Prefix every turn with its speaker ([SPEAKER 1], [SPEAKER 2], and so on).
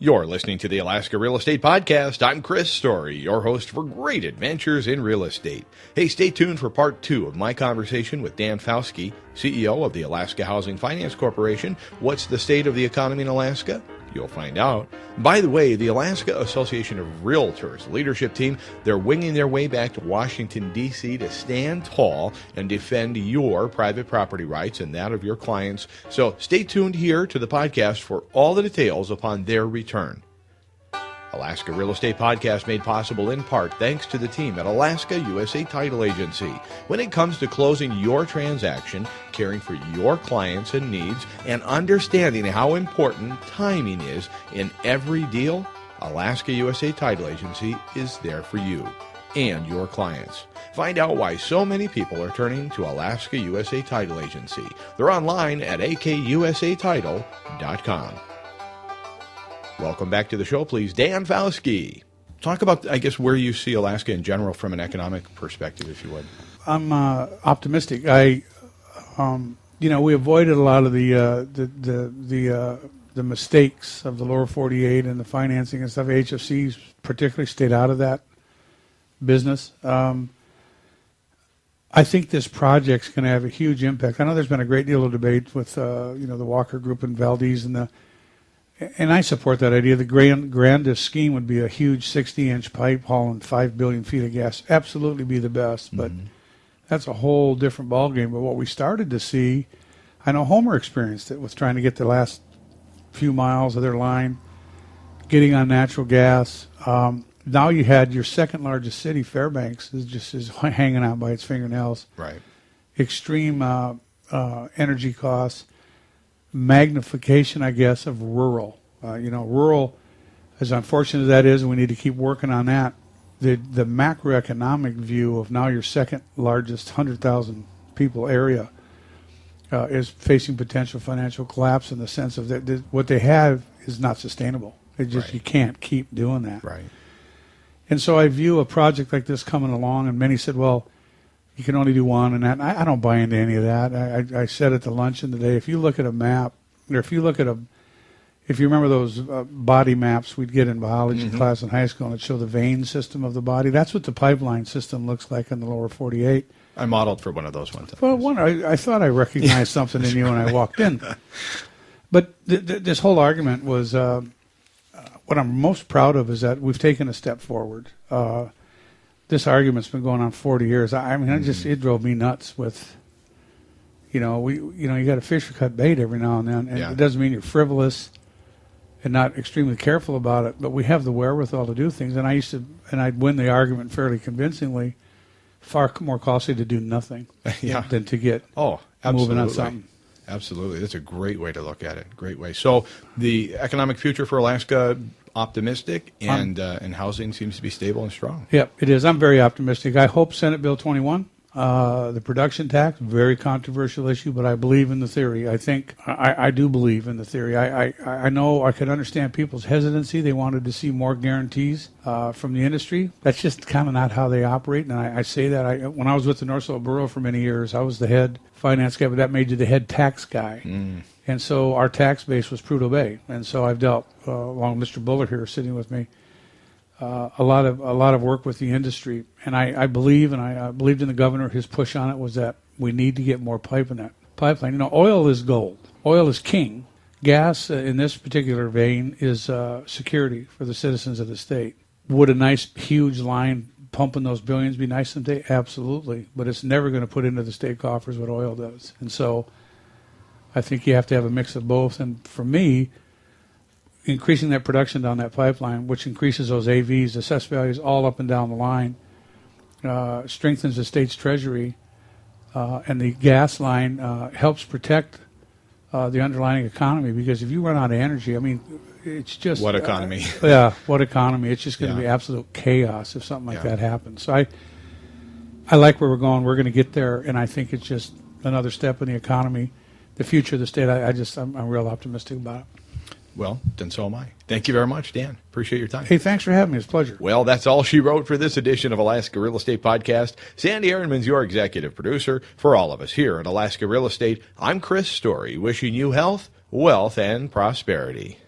[SPEAKER 1] You're listening to the Alaska Real Estate Podcast. I'm Chris Story, your host for great adventures in real estate. Hey, stay tuned for part 2 of my conversation with Dan Fauske, CEO of the Alaska Housing Finance Corporation. What's the state of the economy in Alaska? You'll find out. By the way, the Alaska Association of Realtors leadership team, they're winging their way back to Washington, D.C. to stand tall and defend your private property rights and that of your clients. So stay tuned here to the podcast for all the details upon their return. Alaska Real Estate Podcast made possible in part thanks to the team at Alaska USA Title Agency. When it comes to closing your transaction, caring for your clients and needs, and understanding how important timing is in every deal, Alaska USA Title Agency is there for you and your clients. Find out why so many people are turning to Alaska USA Title Agency. They're online at akusatitle.com. Welcome back to the show, please. Dan Fauske. Talk about, I guess, where you see Alaska in general from an economic perspective, if you would.
[SPEAKER 2] I'm optimistic. We avoided a lot of the mistakes of the lower 48 and the financing and stuff. HFCs particularly stayed out of that business. I think this project's going to have a huge impact. I know there's been a great deal of debate with the Walker Group and Valdez and I support that idea. The grandest scheme would be a huge 60-inch pipe hauling 5 billion feet of gas. Absolutely be the best, but that's a whole different ballgame. But what we started to see, I know Homer experienced it with trying to get the last few miles of their line, getting on natural gas. Now you had your second largest city, Fairbanks, is hanging out by its fingernails.
[SPEAKER 1] Right.
[SPEAKER 2] Extreme energy costs. Magnification, I guess, of rural. Rural, as unfortunate as that is, and we need to keep working on that. The macroeconomic view of now your second largest 100,000 people area is facing potential financial collapse in the sense of that what they have is not sustainable. You can't keep doing that.
[SPEAKER 1] Right.
[SPEAKER 2] And so I view a project like this coming along, and many said, well, you can only do one, and that. I don't buy into any of that. I said at the luncheon today, if you look at a map, or if you remember those body maps we'd get in biology class in high school, and it showed the vein system of the body, that's what the pipeline system looks like in the lower 48.
[SPEAKER 1] I modeled for one of those one time.
[SPEAKER 2] Well, I thought I recognized something in you when I walked in. But this whole argument was, what I'm most proud of is that we've taken a step forward. This argument's been going on 40 years. It drove me nuts with, you got to fish or cut bait every now and then. And It doesn't mean you're frivolous and not extremely careful about it, but we have the wherewithal to do things. And I'd win the argument fairly convincingly. Far more costly to do nothing than to get moving on something.
[SPEAKER 1] Absolutely. That's a great way to look at it. Great way. So the economic future for Alaska, optimistic, and housing seems to be stable and strong.
[SPEAKER 2] Yep, it is. I'm very optimistic. I hope Senate Bill 21, the production tax, very controversial issue, but I believe in the theory. I do believe in the theory. I know I can understand people's hesitancy. They wanted to see more guarantees from the industry. That's just kind of not how they operate, and I say that. When I was with the North Slope Borough for many years, I was the head finance guy, but that made you the head tax guy. And so our tax base was Prudhoe Bay. And so I've dealt, along with Mr. Bullard here sitting with me, a lot of work with the industry. And I believed in the governor. His push on it was that we need to get more pipe in that pipeline. Oil is gold. Oil is king. Gas, in this particular vein, is security for the citizens of the state. Would a nice, huge line pumping those billions be nice someday? Absolutely. But it's never going to put into the state coffers what oil does. And so I think you have to have a mix of both. And for me, increasing that production down that pipeline, which increases those AVs, assessed values, all up and down the line, strengthens the state's treasury, and the gas line helps protect the underlying economy. Because if you run out of energy, it's just...
[SPEAKER 1] What economy?
[SPEAKER 2] What economy? It's just going to be absolute chaos if something like that happens. So I like where we're going. We're going to get there, and I think it's just another step in the economy. The future of the state, I'm real optimistic about it.
[SPEAKER 1] Well, then so am I. Thank you very much, Dan. Appreciate your time.
[SPEAKER 2] Hey, thanks for having me. It's a pleasure.
[SPEAKER 1] Well, that's all she wrote for this edition of Alaska Real Estate Podcast. Sandy Ehrenman's your executive producer. For all of us here at Alaska Real Estate, I'm Chris Story, wishing you health, wealth, and prosperity.